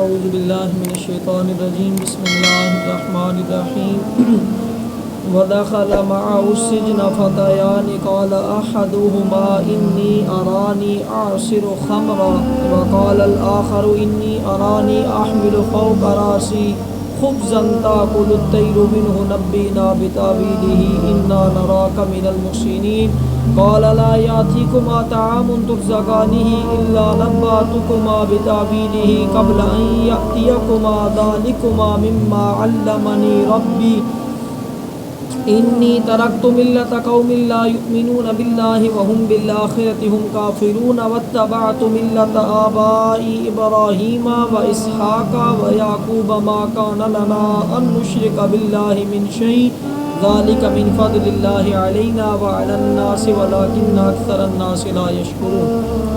اعوذ باللہ من الشیطان الرجیم بسم اللہ الرحمن الرحیم ودخل معه السجن فتيان قال أحدهما إني أراني أعصر خمرا وقال الآخر إني أراني أحمل فوق رأسي خبزا تأكل الطير منه نبئنا بتأويله إنا نراك من المحسنين قال لا يأتيكما طعام ترزقانه إلا نبأتكما بتأويله قبل أن يأتيكما ذلكما مما علمني ربي إني تركت ملة قوم لا يؤمنون بالله وهم بالآخرة هم كافرون واتبعت ملة آبائي إبراهيم وإسحاق ويعقوب ما كان لنا أن نشرك بالله من شيء ذلك من فضل الله علينا وعلى الناس ولكن أكثر الناس لا يشكرون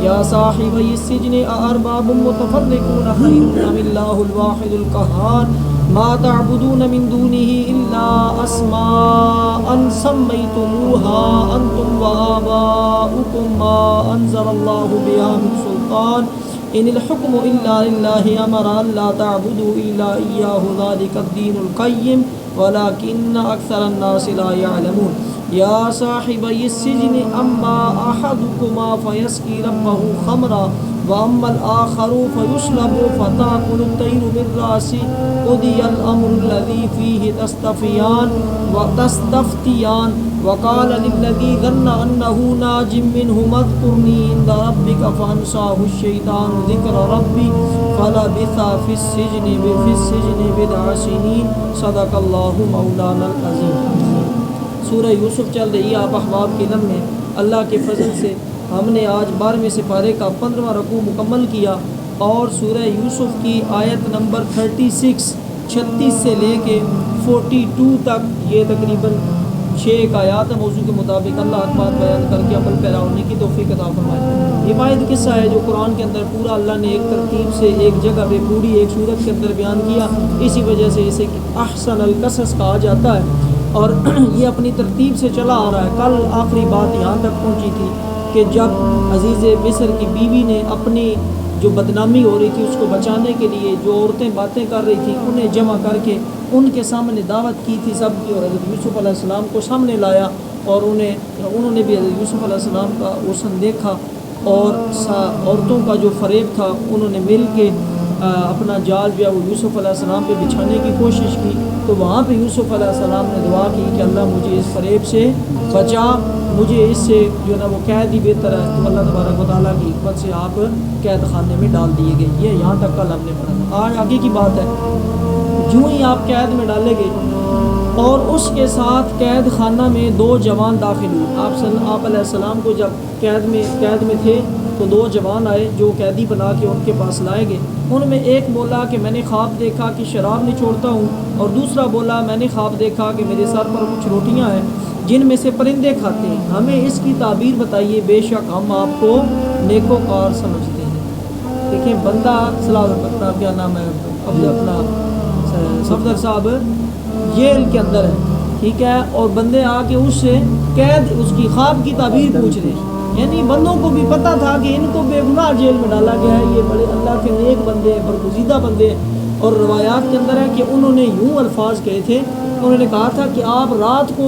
يا صاحبي السجن أأرباب متفرقون خير أم الله الواحد القهار ما تعبدون من دونه إلا أسماء سميتموها أنتم وآباؤكم ما أنزل الله بها من سلطان إن الحكم إلا لله أمر أن لا تعبدوا إلا إياه ذلك الدين القيم ولكن أكثر الناس لا يعلمون يا صاحبي السجن أما أحدكما فيسقي ربه خمرا وأما الآخر فيصلب فتأكل الطير من رأسه قضي الأمر الذي فيه تستفتيان وقال للذي ظن أنه ناج منهما اذكرني عند ربك فأنساه الشيطان ذكر ربي فلبث في السجن بضع سنين صدق الله مولانا العظيم۔ سورہ یوسف چل رہی ہے آپ احباب کے نم میں۔ اللہ کے فضل سے ہم نے آج 12ویں سپارے کا 15واں رکوع مکمل کیا اور سورہ یوسف کی آیت نمبر 36 سے لے کے 42 تک یہ تقریباً 6 آیات موضوع کے مطابق اللہ بات بیان کر کے عمل پیرا ہونے کی توفیق عطا فرمائے۔ یہ واحد قصہ ہے جو قرآن کے اندر پورا اللہ نے ایک ترتیب سے ایک جگہ پہ پوری ایک صورت کے اندر بیان کیا، اسی وجہ سے اسے احسن القصص کہا جاتا ہے اور یہ اپنی ترتیب سے چلا آ رہا ہے۔ کل آخری بات یہاں تک پہنچی تھی کہ جب عزیز مصر کی بیوی نے اپنی جو بدنامی ہو رہی تھی اس کو بچانے کے لیے جو عورتیں باتیں کر رہی تھیں انہیں جمع کر کے ان کے سامنے دعوت کی تھی سب کی، اور حضرت یوسف علیہ السلام کو سامنے لایا اور انہوں نے بھی حضرت یوسف علیہ السلام کا حسن دیکھا اور عورتوں کا جو فریب تھا انہوں نے مل کے اپنا جال جو ہے وہ یوسف علیہ السلام پہ بچھانے کی کوشش کی، تو وہاں پہ یوسف علیہ السلام نے دعا کی کہ اللہ مجھے اس فریب سے بچا، مجھے اس سے جو ہے نا وہ قید ہی بہتر ہے، تو اللہ تبارک و تعالیٰ کی حکمت سے آپ قید خانے میں ڈال دیے گئے۔ یہ یہاں تک کل ہم نے پڑھا۔ آج آگے کی بات ہے، جو ہی آپ قید میں ڈالے گئے اور اس کے ساتھ قید خانہ میں 2 جوان داخل ہوئے۔ آپ علیہ السلام کو جب قید میں تھے تو 2 جوان آئے جو قیدی بنا کے ان کے پاس لائے گئے۔ ان میں ایک بولا کہ میں نے خواب دیکھا کہ شراب نہیں چھوڑتا ہوں، اور دوسرا بولا میں نے خواب دیکھا کہ میرے سر پر کچھ روٹیاں ہیں جن میں سے پرندے کھاتے ہیں، ہمیں اس کی تعبیر بتائیے، بے شک ہم آپ کو نیکوکار سمجھتے ہیں۔ دیکھیں بندہ اپنا کیا نام ہے اپنا صفدر صاحب جیل کے اندر ہے، ٹھیک ہے، اور بندے آ کے اس سے قید اس کی خواب کی تعبیر پوچھ رہے ہیں، یعنی بندوں کو بھی پتہ تھا کہ ان کو بے گناہ جیل میں ڈالا گیا ہے، یہ بڑے اللہ کے نیک بندے ہیں، برگزیدہ بندے ہیں۔ اور روایات کے اندر ہے کہ انہوں نے یوں الفاظ کہے تھے، انہوں نے کہا تھا کہ آپ رات کو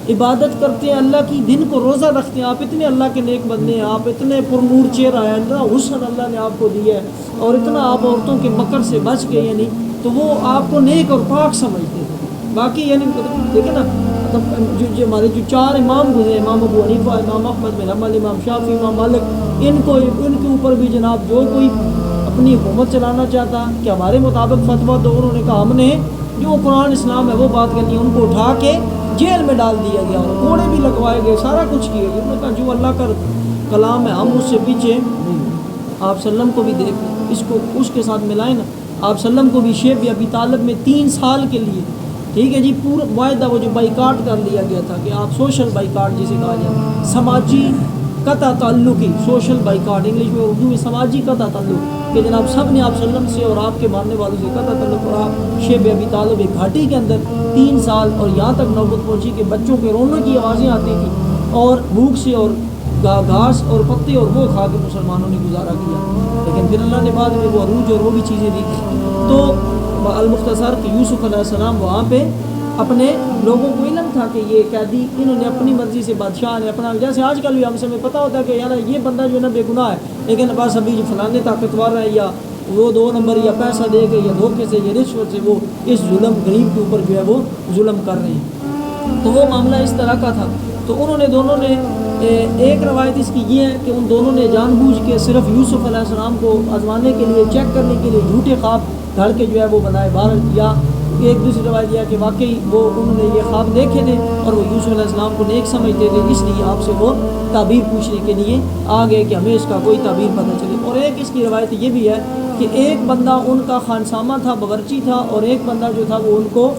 عبادت کرتے ہیں اللہ کی، دن کو روزہ رکھتے ہیں، آپ اتنے اللہ کے نیک بندے ہیں، آپ اتنے پرنور چہرہ ہیں، اتنا حسن اللہ نے آپ کو دیا ہے اور اتنا آپ عورتوں کے مکر سے بچ گئے، یعنی تو وہ آپ کو نیک اور پاک سمجھتے تھے۔ باقی یعنی دیکھیں نا جو ہمارے جو 4 امام گزرے، امام ابو حنیفہ، امام احمد بن حنبل، امام شافعی، امام مالک، ان کے اوپر بھی جناب جو کوئی اپنی حکومت چلانا چاہتا کہ ہمارے مطابق فتویٰ دو، انہوں نے کہا ہم نے جو قرآن اسلام ہے وہ بات کرنی ہے، ان کو اٹھا کے جیل میں ڈال دیا گیا اور کوڑے بھی لگوائے گئے، سارا کچھ کیا گیا۔ انہوں نے کہا جو اللہ کا کلام ہے ہم اس سے پیچھے آپ سلم کو بھی دیکھ لیں، اس کو اس کے ساتھ ملائیں نا۔ آپ سلم کو بھی شیب ابی طالب میں 3 سال کے لیے، ٹھیک ہے جی، پورا معاہدہ وہ جو بائیکاٹ کر لیا گیا تھا کہ آپ سوشل بائیکاٹ جسے کہا جائے، سماجی قطع تعلقی، سوشل بائیکاٹ انگلش میں، اردو میں سماجی قطع تعلق، کہ جناب سب نے آپ سلم سے اور آپ کے ماننے والوں سے قطع تعلق، اور آپ شیب ابی طالب ایک گھاٹی کے اندر 3 سال، اور یہاں تک نوبت پہنچی کہ بچوں کے رونے کی آوازیں آتی تھیں اور بھوک سے اور گھاس اور پتے اور وہ کھا کے مسلمانوں نے گزارا کیا، لیکن پھر اللہ نے بعد میں وہ عروج اور وہ بھی چیزیں دی تھی۔ تو المختصر کہ یوسف علیہ السلام وہاں پہ اپنے لوگوں کو علم تھا کہ یہ قیدی انہوں نے اپنی مرضی سے بادشاہ نے اپنا، جیسے آج کل بھی ہم سے پتہ ہوتا ہے کہ یار یہ بندہ جو ہے نا بے گناہ ہے، لیکن بس ابھی جو فلانے طاقتور ہے یا وہ 2 نمبر یا پیسہ دے کے یا دھوکے سے یا رشوت سے وہ اس ظلم غریب کے اوپر جو ہے وہ ظلم کر رہے ہیں، تو وہ معاملہ اس طرح کا تھا۔ تو انہوں نے دونوں نے ایک روایت اس کی یہ ہے کہ ان دونوں نے جان بوجھ کے صرف یوسف علیہ السلام کو آزمانے کے لیے، چیک کرنے کے لیے جھوٹے خواب گھڑ کے جو ہے وہ بنائے باہر، یا ایک دوسری روایت یہ ہے کہ واقعی وہ انہوں نے یہ خواب دیکھے تھے اور وہ یوسف علیہ السلام کو نیک سمجھتے تھے، اس لیے آپ سے وہ تعبیر پوچھنے کے لیے آ گئے کہ ہمیں اس کا کوئی تعبیر پتہ چلے۔ اور ایک اس کی روایت یہ بھی ہے کہ ایک بندہ ان کا خانسامہ تھا، باورچی تھا، اور ایک بندہ جو تھا وہ ان کو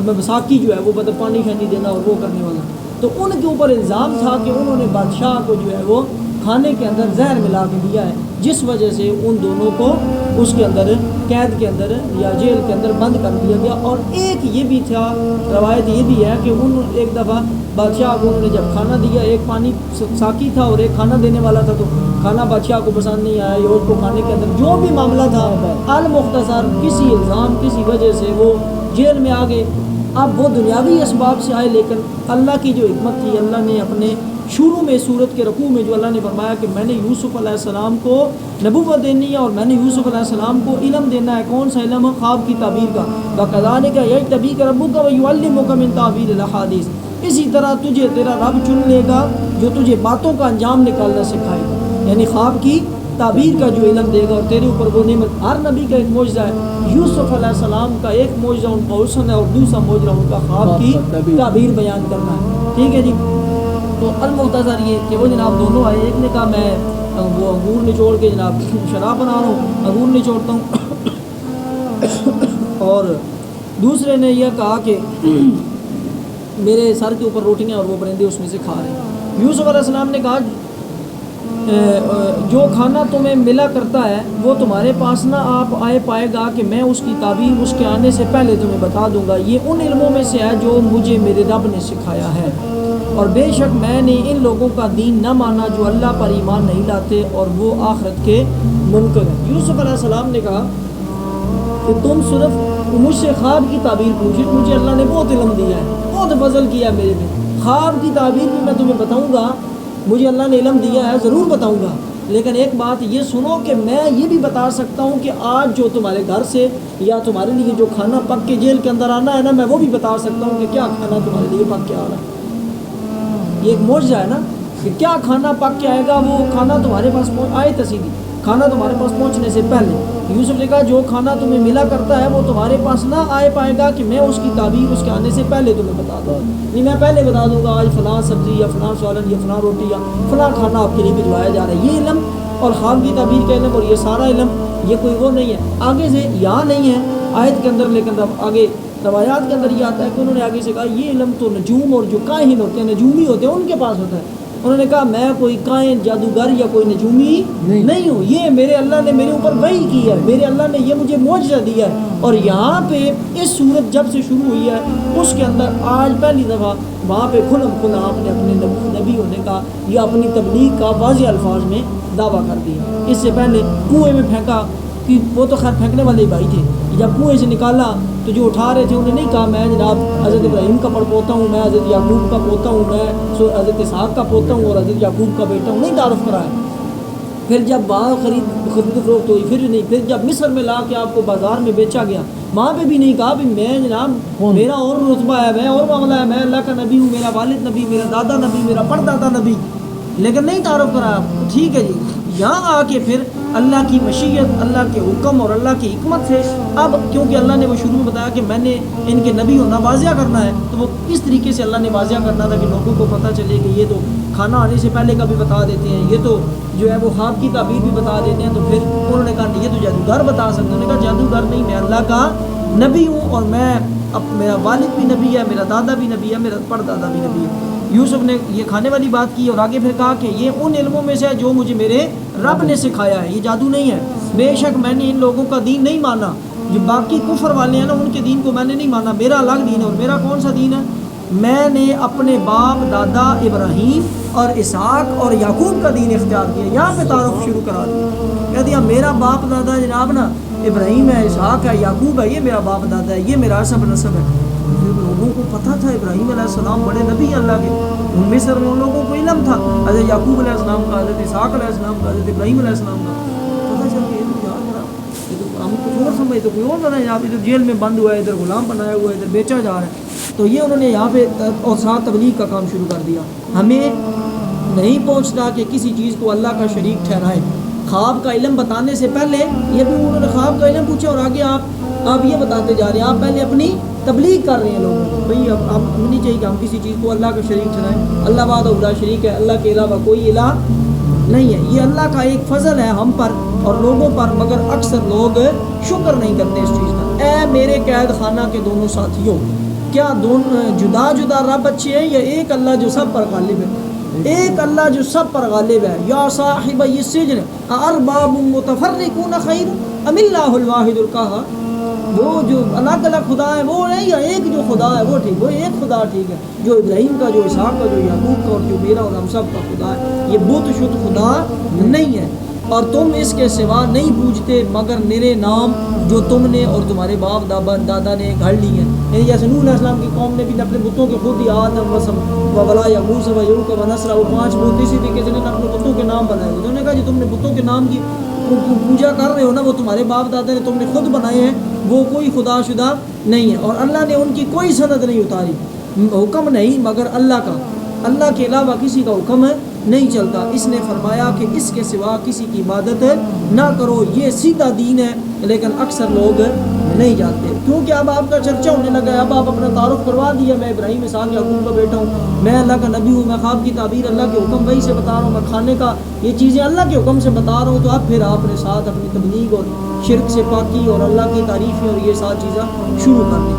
مساقی جو ہے وہ مطلب پانی شانی دینا اور وہ کرنے والا، تو ان کے اوپر الزام تھا کہ انہوں نے بادشاہ کو جو ہے وہ کھانے کے اندر زہر ملا کے دیا ہے، جس وجہ سے ان دونوں کو اس کے اندر قید کے اندر یا جیل کے اندر بند کر دیا گیا۔ اور ایک یہ بھی تھا، روایت یہ بھی ہے کہ ان ایک دفعہ بادشاہ کو انہوں نے جب کھانا دیا، ایک پانی ساقی تھا اور ایک کھانا دینے والا تھا، تو کھانا بادشاہ کو پسند نہیں آیا یا اس کو کھانے کے اندر جو بھی معاملہ تھا، المختصر کسی الزام کسی وجہ سے وہ جیل میں آ گئے۔ اب وہ دنیاوی اسباب سے آئے، لیکن اللہ کی جو حکمت تھی، اللہ نے اپنے شروع میں صورت کے رکوع میں جو اللہ نے فرمایا کہ میں نے یوسف علیہ السلام کو نبوت دینی ہے اور میں نے یوسف علیہ السلام کو علم دینا ہے، کون سا علم ہے؟ خواب کی تعبیر کا۔ وَكَذَلِكَ يَجْتَبِيكَ رَبُّكَ وَيُعَلِّمُكَ مِن تَأْوِيلِ الْأَحَادِيثِ، اسی طرح تجھے تیرا رب چن لے گا جو تجھے باتوں کا انجام نکالنا سکھائے گا، یعنی خواب کی تعبیر کا جو علم دے گا، اور تیرے اوپر وہ نعمت۔ ہر نبی کا ایک معجزہ ہے، یوسف علیہ السلام کا ایک معجزہ ان کا حسن ہے اور دوسرا معجزہ ان کا خواب کی تعبیر بیان کرنا ہے، ٹھیک ہے جی۔ تو المختصر یہ کہ وہ جناب دونوں آئے، ایک نے کہا میں وہ انگور نچوڑ کے جناب شراب بنا رہا ہوں، انگور نچوڑتا ہوں، اور دوسرے نے یہ کہا کہ میرے سر کے اوپر روٹیاں اور وہ پرندے اس میں سے کھا رہے ہیں۔ یوسف علیہ السلام نے کہا جو کھانا تمہیں ملا کرتا ہے وہ تمہارے پاس نہ آپ آئے پائے گا کہ میں اس کی تعبیر اس کے آنے سے پہلے تمہیں بتا دوں گا، یہ ان علموں میں سے ہے جو مجھے میرے رب نے سکھایا ہے، اور بے شک میں نے ان لوگوں کا دین نہ مانا جو اللہ پر ایمان نہیں لاتے اور وہ آخرت کے منکر ہیں۔ یوسف علیہ السلام نے کہا کہ تم صرف مجھ سے خواب کی تعبیر پوچھے، مجھے اللہ نے بہت علم دیا ہے، بہت فضل کیا ہے میرے پہ، خواب کی تعبیر بھی میں تمہیں بتاؤں گا، مجھے اللہ نے علم دیا ہے، ضرور بتاؤں گا، لیکن ایک بات یہ سنو کہ میں یہ بھی بتا سکتا ہوں کہ آج جو تمہارے گھر سے یا تمہارے لیے جو کھانا پک کے جیل کے اندر آنا ہے نا، میں وہ بھی بتا سکتا ہوں کہ کیا کھانا تمہارے لیے پک کے آ رہا ہے۔ یہ ایک معجزہ ہے نا کہ کیا کھانا پک کے آئے گا، وہ کھانا تمہارے پاس آئے تسیدی کھانا تمہارے پاس پہنچنے سے پہلے۔ یوسف نے کہا جو کھانا تمہیں ملا کرتا ہے وہ تمہارے پاس نہ آئے پائے گا کہ میں اس کی تعبیر اس کے آنے سے پہلے تمہیں بتا دوں، نہیں میں پہلے بتا دوں گا آج فلاں سبزی یا فلاں سالن یا فلاں روٹی یا فلاں کھانا آپ کے لیے بھجوایا جا رہا ہے۔ یہ علم اور خواب کی تعبیر کا علم اور یہ سارا علم یہ کوئی وہ نہیں ہے، آگے سے یہاں نہیں ہے آیت کے اندر، لیکن آگے روایات کے اندر یہ آتا ہے کہ انہوں نے آگے سے کہا یہ علم تو نجوم اور جو کاہن ہوتے ہیں، نجومی ہوتے ہیں، ان کے پاس ہوتا ہے۔ انہوں نے کہا میں کوئی کائن جادوگر یا کوئی نجومی نہیں ہوں، یہ میرے اللہ نے میرے اوپر وحی کی ہے، میرے اللہ نے یہ مجھے معجزہ دیا ہے۔ اور یہاں پہ اس صورت جب سے شروع ہوئی ہے اس کے اندر آج پہلی دفعہ وہاں پہ کھلم کھلا آپ نے اپنے نبی ہونے کا یا اپنی تبلیغ کا واضح الفاظ میں دعویٰ کر دیا۔ اس سے پہلے کنویں میں پھینکا کہ وہ تو خیر پھینکنے والے بھائی تھے، جب کنویں سے نکالا تو جو اٹھا رہے تھے انہوں نے نہیں کہا میں جناب حضرت ابراہیم کا پڑپوتا ہوں، میں حضرت یعقوب کا پوتا ہوں، میں حضرت اسحاق کا پوتا ہوں اور حضرت یعقوب کا بیٹا ہوں، نہیں تعارف کرایا۔ پھر جب وہاں خرید فروخت ہوئی پھر نہیں، پھر جب مصر میں لا کے آپ کو بازار میں بیچا گیا وہاں پہ بھی نہیں کہا بھی میں جناب میرا اور رتبہ ہے، میں اور معاملہ ہے، میں اللہ کا نبی ہوں، میرا والد نبی، میرا دادا نبی، میرا پردادا نبی، لیکن نہیں تعارف کرایا۔ ٹھیک ہے جی، یہاں آ کے پھر اللہ کی مشیت، اللہ کے حکم اور اللہ کی حکمت سے اب کیونکہ اللہ نے وہ شروع میں بتایا کہ میں نے ان کے نبی ہونا واضح کرنا ہے، تو وہ کس طریقے سے اللہ نے واضح کرنا تھا کہ لوگوں کو پتہ چلے کہ یہ تو کھانا آنے سے پہلے کا بھی بتا دیتے ہیں، یہ تو جو ہے وہ خواب کی تعبیر بھی بتا دیتے ہیں۔ تو پھر انہوں نے کہا یہ تو جادوگر بتا سکتے ہیں، انہوں نے کہا جادوگر نہیں، میں اللہ کا نبی ہوں اور میں اب میرا والد بھی نبی ہے، میرا دادا بھی نبی ہے، میرا پردادا بھی نبی ہے۔ یوسف نے یہ کھانے والی بات کی اور آگے پھر کہا کہ یہ ان علموں میں سے ہے جو مجھے میرے رب نے سکھایا ہے، یہ جادو نہیں ہے، بے شک میں نے ان لوگوں کا دین نہیں مانا، جو باقی کفر والے ہیں نا ان کے دین کو میں نے نہیں مانا، میرا الگ دین ہے، اور میرا کون سا دین ہے؟ میں نے اپنے باپ دادا ابراہیم اور اسحاق اور یعقوب کا دین اختیار کیا. یہاں پہ تعارف شروع کرا دیا. کہہ دیا میرا باپ دادا جناب نا ابراہیم ہے، اسحاق ہے، یعقوب ہے، یہ میرا باپ دادا ہے، یہ میرا سب نسب ہے. لوگوں کو پتہ تھا ابراہیم علیہ السلام بڑے نبی ہیں اللہ کے، ان میں سے ان لوگوں کو علم تھا حضرت یعقوب علیہ السلام کا، حضرت اسحاق علیہ السلام کا، حضرت ابراہیم علیہ السلام کا. پتہ چل کہ یہ تو یار میرا یہ تو ہم کچھ اور سمجھے تو کوئی اور بنا ہے، یہاں پہ تو جیل میں بند ہوا ہے، ادھر غلام بنایا ہوا ہے، ادھر بیچا جا رہا ہے. تو یہ انہوں نے یہاں پہ اور ساتھ تبلیغ کا کام شروع کر دیا. ہمیں نہیں پہنچتا کہ کسی چیز کو اللہ کا شریک ٹھہرائے. خواب کا علم بتانے سے پہلے یہ بھی انہوں نے خواب کا علم پوچھا، اور آگے آپ یہ بتاتے جا رہے ہیں. آپ پہلے اپنی تبلیغ کر رہے ہیں لوگوں کو. بھئی اب ہمیں نہیں چاہیے کہ ہم کسی چیز کو اللہ کا شریک ٹھہرائیں. اللہ وحدہ لا شریک ہے، اللہ کے علاوہ کوئی الہ نہیں ہے. یہ اللہ کا ایک فضل ہے ہم پر اور لوگوں پر، مگر اکثر لوگ شکر نہیں کرتے اس چیز کا. اے میرے قید خانہ کے دونوں ساتھیوں، کیا دونوں جدا جدا رب اچھے ہیں یا ایک اللہ جو سب پر غالب ہے؟ ایک اللہ جو سب پر غالب ہے. یا صاحب السجن ارباب متفرقون خیر ام اللہ الواحد القہار. وہ جو الگ الگ خدا ہے وہ نہیں، یا ایک جو خدا ہے وہ ٹھیک، وہ ایک خدا ٹھیک ہے جو ابراہیم کا، جو اسحاق کا، جو یعقوب کا اور جو میرا اور ہم سب کا خدا ہے. یہ بت شد خدا نہیں ہے، اور تم اس کے سوا نہیں پوجتے مگر میرے نام جو تم نے اور تمہارے باپ دادا نے گھڑ لی ہیں. یعنی جیسے نوح علیہ السلام کی قوم نے بھی اپنے بتوں کے خود ہی آدم وسم و ولا یغوث و یعوق و نصر، وہ 5 بت اسی طریقے سے اپنے بتوں کے نام بنائے. انہوں نے کہا جی تم نے بتوں کے نام کی پوجا کر رہے ہو نا، وہ تمہارے باپ دادا نے تم نے خود بنائے ہیں، وہ کوئی خدا شدہ نہیں ہے. اور اللہ نے ان کی کوئی سند نہیں اتاری. حکم نہیں مگر اللہ کا، اللہ کے علاوہ کسی کا حکم نہیں چلتا. اس نے فرمایا کہ اس کے سوا کسی کی عبادت نہ کرو. یہ سیدھا دین ہے، لیکن اکثر لوگ نہیں جانتے. کیونکہ اب آپ کا چرچہ ہونے لگا ہے، اب آپ اپنا تعارف کروا دیا، میں ابراہیم اسحاق یعقوب کا بیٹا ہوں، میں اللہ کا نبی ہوں، میں خواب کی تعبیر اللہ کے حکم وہی سے بتا رہا ہوں، میں کھانے کا یہ چیزیں اللہ کے حکم سے بتا رہا ہوں. تو اب پھر آپ نے ساتھ اپنی تبلیغ اور شرک سے پاکی اور اللہ کی تعریفیں اور یہ سات چیزیں شروع کر دی.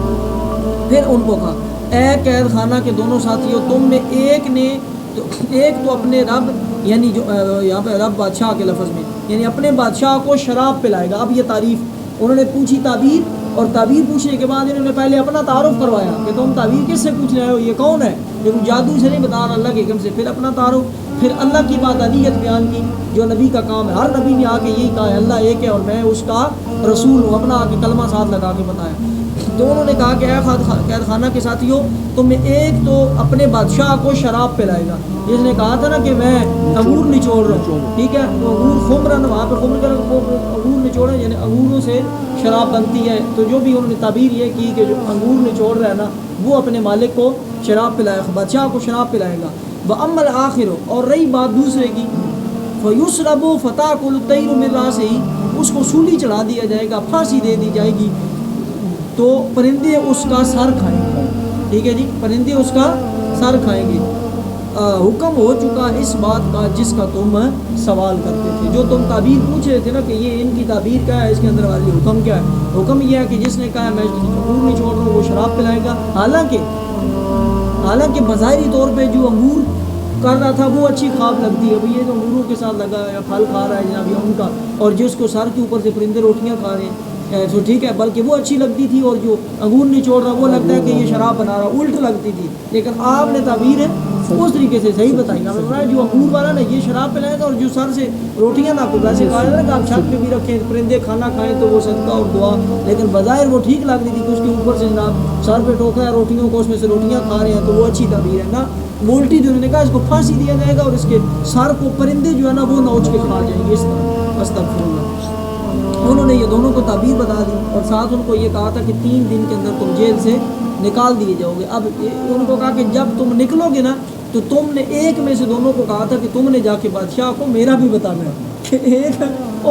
پھر ان کو کہا اے قید خانہ کے دونوں ساتھیوں، تم میں ایک تو اپنے رب، یعنی جو یہاں پہ رب بادشاہ کے لفظ میں یعنی اپنے بادشاہ کو شراب پلائے گا. اب یہ تعریف انہوں نے پوچھی تعبیر، اور تعبیر پوچھنے کے بعد انہوں نے پہلے اپنا تعارف کروایا کہ تم تعبیر کس سے پوچھ رہے ہو، یہ کون ہے، لیکن جادو سے نہیں بتا رہا، اللہ کے حکم سے. پھر اپنا تعارف، پھر اللہ کی وحدانیت بیان کی جو نبی کا کام ہے. ہر نبی نے آ کے یہی کہا ہے اللہ ایک ہے اور میں اس کا رسول ہوں، اپنا آ کے کلمہ ساتھ لگا کے بتایا. تو انہوں نے کہا کہ اے قید خانہ کے ساتھیوں، تم میں ایک تو اپنے بادشاہ کو شراب پلائے گا. جس نے کہا تھا نا کہ میں انگور نچوڑ رہا ہوں، ٹھیک ہے، تو انگور خمرن، وہاں پہ خمر کر انگور نچوڑے، یعنی انگوروں سے شراب بنتی ہے. تو جو بھی انہوں نے تعبیر یہ کی کہ جو انگور نچوڑ رہا ہے نا وہ اپنے مالک کو شراب پلائے گا، بادشاہ کو شراب پلائے گا. وَأَمَّا الْآخِرُ، اور رہی بات دوسرے کی، فَيُسْرَبُ فَتَأْكُلُ الطَّيْرُ مِنْ رَأْسِهِ، اس کو سولی چڑھا دیا جائے گا، پھانسی دے دی جائے گی، تو پرندے اس کا سر کھائیں گے. ٹھیک ہے جی، پرندے اس کا سر کھائیں گے. حکم ہو چکا اس بات کا جس کا تم سوال کرتے تھے. جو تم تعبیر پوچھ رہے تھے نا کہ یہ ان کی تعبیر کیا ہے، اس کے اندر والی حکم کیا ہے. حکم یہ ہے کہ جس نے کہا میں انگور نہیں چھوڑ رہا ہوں وہ شراب پلائے گا. حالانکہ بظاہری طور پہ جو انگور کر رہا تھا وہ اچھی خواب لگتی ہے، بھئی یہ تو انگوروں کے ساتھ لگا ہے، پھل کھا رہا ہے جناب یہ ان کا، اور جس کو سر کے اوپر سے پرندے روٹیاں کھا رہے ہیں تو ٹھیک ہے، بلکہ وہ اچھی لگتی تھی، اور جو انگور نچوڑ رہا وہ لگتا ہے کہ یہ شراب بنا رہا، الٹ لگتی تھی. لیکن آپ نے تعبیر اس طریقے سے صحیح بتائی. ہمیں بتایا جو انگور والا نا یہ شراب پلائے گا، اور جو سر سے روٹیاں نہ کھلا سے کھایا نا کہ آپ چھت پہ بھی رکھیں پرندے کھانا کھائیں تو وہ صدقہ اور دعا. لیکن بظاہر وہ ٹھیک لگتی تھی کہ اس کے اوپر سے جناب سر پہ ٹوکا ہے روٹیوں کو، اس میں سے روٹیاں کھا رہے ہیں، تو وہ اچھی تعبیر ہے نا. وہ الٹی جو انہوں نے کہا اس کو پھانسی دیا جائے گا اور اس کے سر کو پرندے جو ہے نا وہ نوچ کے کھا جائیں گے. اس طرح استغفر اللہ. انہوں نے یہ دونوں کو تعبیر بتا دی اور ساتھ ان کو یہ کہا تھا کہ 3 دن کے اندر تم جیل سے نکال دیے جاؤ گے. اب ان کو کہا کہ جب تم نکلو گے نا تو تم نے ایک میں سے دونوں کو کہا تھا کہ تم نے جا کے بادشاہ کو میرا بھی بتانا ہے کہ ایک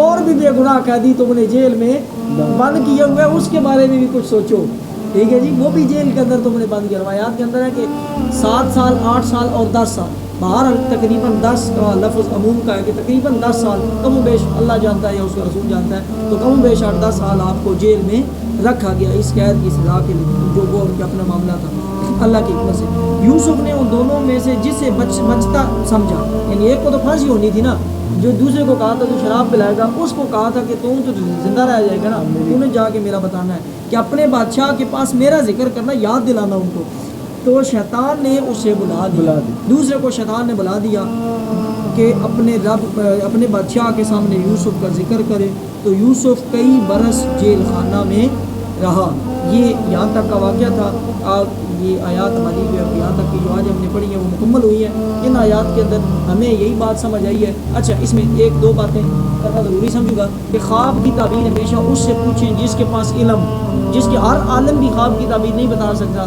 اور بھی بے گناہ قیدی تم نے جیل میں بند کیا ہوا ہے، اس کے بارے میں بھی کچھ سوچو. ٹھیک ہے جی، وہ بھی جیل کے اندر تم نے بند کیا. روایات کے اندر ہے کہ 7 سال 8 سال اور 10 سال، بہرحال تقریباً 10 کا لفظ عموم کا ہے کہ تقریباً 10 سال، کم و بیش اللہ جانتا ہے یا اس کا رسول جانتا ہے، تو کم و بیش 8-10 سال آپ کو جیل میں رکھا گیا اس قید کی سزا کے لیے جو وہ ان کا اپنا معاملہ تھا اللہ کی حکمت سے. یوسف نے ان دونوں میں سے جسے بچتا سمجھا، یعنی ایک کو تو پھانسی ہونی تھی نا، جو دوسرے کو کہا تھا تو شراب پلائے گا، اس کو کہا تھا کہ تم تو زندہ رہ جائے گا نا، تمہیں جا کے میرا بتانا ہے کہ اپنے بادشاہ کے پاس میرا ذکر کرنا، یاد دلانا ان کو. تو شیطان نے اسے بلا دیا، دوسرے کو شیطان نے بلا دیا کہ اپنے بادشاہ کے سامنے یوسف کا ذکر کرے، تو یوسف کئی برس جیل خانہ میں رہا۔ یہ یہاں تک کا واقعہ تھا۔ یہ آیات ہماری جو ہے یہاں تک کی جو آج ہم نے پڑھی ہیں وہ مکمل ہوئی ہیں۔ ان آیات کے اندر ہمیں یہی بات سمجھ آئی ہے۔ اچھا، اس میں ایک دو باتیں کرنا ضروری سمجھوں گا کہ خواب کی تعبیر ہمیشہ اس سے پوچھیں جس کے پاس علم، جس کے ہر عالم بھی خواب کی تعبیر نہیں بتا سکتا،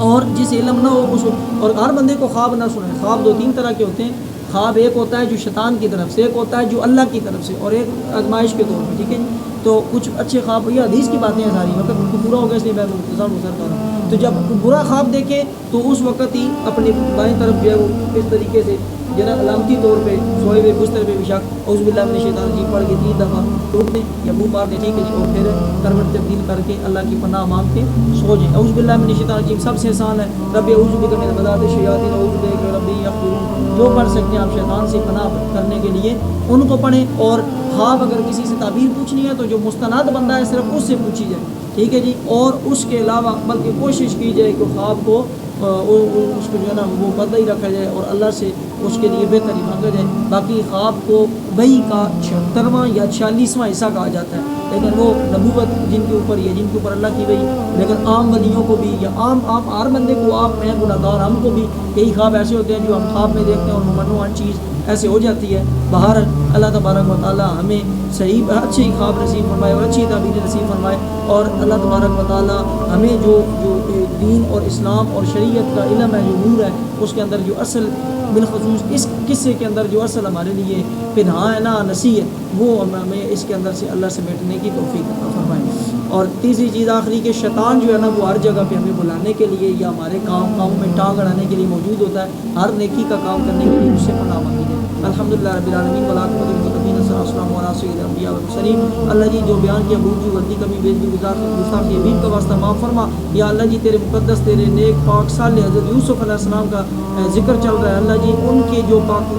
اور جس علم نہ ہو اس، اور ہر بندے کو خواب نہ سنیں۔ خواب دو تین طرح کے ہوتے ہیں۔ خواب ایک ہوتا ہے جو شیطان کی طرف سے، ایک ہوتا ہے جو اللہ کی طرف سے، اور ایک آزمائش کے طور پہ، ٹھیک ہے جی۔ تو کچھ اچھے خواب، یہ حدیث کی باتیں ہیں ساری، وقت بالکل پورا ہو گیا اس لیے میں مختصر کر رہا ہوں۔ تو جب برا خواب دیکھیں تو اس وقت ہی اپنی بائیں طرف جو ہے وہ اس طریقے سے جنا علامتی طور پہ سوئے ہوئے بستر پہ بشک اعوذ باللہ من الشیطان الرجیم پڑھ کے 3 دفعہ ٹوک دیں یا منہ مار دیں، ٹھیک ہے جی، اور پھر کروٹ تبدیل کر کے اللہ کی پناہ مانگ کے سو جائیں۔ اعوذ باللہ من الشیطان الرجیم سب سے آسان ہے، رب اعوذ بک من همزات الشیاطین اعوذ بک ربی یحضرون، جو پڑھ سکتے ہیں آپ شیطان سے پناہ کرنے کے لیے ان کو پڑھیں۔ اور خواب اگر کسی سے تعبیر پوچھنی ہے تو جو مستند بندہ ہے صرف اس سے پوچھی جائے، ٹھیک ہے جی، اور اس کے علاوہ بلکہ کوشش کی جائے کہ خواب کو اس کو جو ہے نا وہ بدلا ہی رکھا جائے اور اللہ سے اس کے لیے بہتری مانگا جائے۔ باقی خواب کو وحی کا 76واں یا 46واں حصہ کہا جاتا ہے، لیکن وہ نبوت جن کے اوپر یا جن کے اوپر اللہ کی وحی، لیکن عام ولیوں کو بھی یا عام ہر بندے کو، آپ میں گناہ گار ہم کو بھی کئی خواب ایسے ہوتے ہیں جو ہم خواب میں دیکھتے ہیں اور ممنوع چیز ایسے ہو جاتی ہے۔ بہر اللہ تبارک و تعالی ہمیں صحیح اچھے خواب نصیب فرمائے اور اچھی تعبیر نصیب فرمائے، اور اللہ تبارک و تعالی ہمیں جو دین اور اسلام اور شریعت کا علم ہے، جو نور ہے، اس کے اندر جو اصل بالخصوص اس قصے کے اندر جو اصل ہمارے لیے پنہاں ہے نا نصیحت، وہ ہمیں اس کے اندر سے اللہ سے بیٹھنے کی توفیق عطا فرمائے۔ اور تیسری چیز آخری کہ شیطان جو ہے نا وہ ہر جگہ پہ ہمیں بلانے کے لیے یا ہمارے کاموں میں ٹانگ اڑانے کے لیے موجود ہوتا ہے۔ ہر نیکی کا کام کرنے کے لیے اس سے پناہ مانگی جائے۔ الحمدللہ رب العالمین والعاقبۃ للمتقین، السلام علیکم سید الانبیاء والمرسلین۔ اللہ جی جو بیان کیا بھول چوک غلطی کمی بیزبی گستاخی حبیب کا واسطہ معاف فرما۔ یا اللہ جی تیرے مقدس تیرے نیک پاک صالح حضرت یوسف علیہ السلام کا ذکر چل رہا ہے، اللہ جی ان کے جو پاک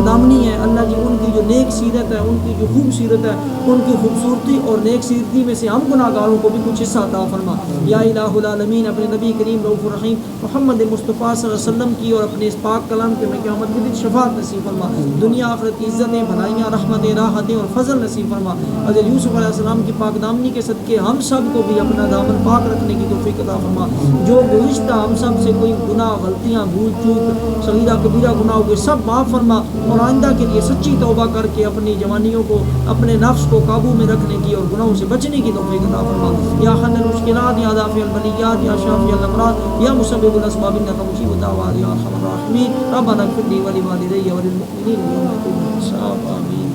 دامنی ہے، اللہ جی ان کی جو نیک سیرت ہے، ان کی جو خوبصورت ہے، ان کی خوبصورتی اور نیک سیرتی میں سے ہم گناہ گاروں کو بھی کچھ حصہ عطا فرما۔ یا الہ العالمین اپنے نبی کریم رؤوف الرحیم محمد مصطفیٰ صلی اللہ علیہ وسلم کی اور اپنے اس پاک کلام کے میں قیامت کے دن شفاعت نصیب فرما، دنیا آخرت کی عزتیں بھلائیاں رحمتیں راحتیں اور فضل نصیب فرما۔ حضرت یوسف علیہ السلام کی پاک دامنی کے صدقے ہم سب کو بھی اپنا دامن پاک رکھنے کی توفیق عطا فرما۔ جو گزشتہ ہم سب سے کوئی گناہ غلطیاں بھول چوک صغیرہ کبیرہ گناہ ہوئے سب معاف فرما، اور آئندہ کے لیے سچی توبہ کر کے اپنی جوانیوں کو اپنے نفس کو قابو میں رکھنے کی اور گناہوں سے بچنے کی توفیق عطا فرما۔ یا حل المشکلات یا دافع البلیات یا شافی الامراض یا مسبب الاسباب انک مجیب الدعوات یا ارحم الراحمین، ربنا اغفر لی ولوالدی وللمؤمنین یوم یقوم الحساب، آمین۔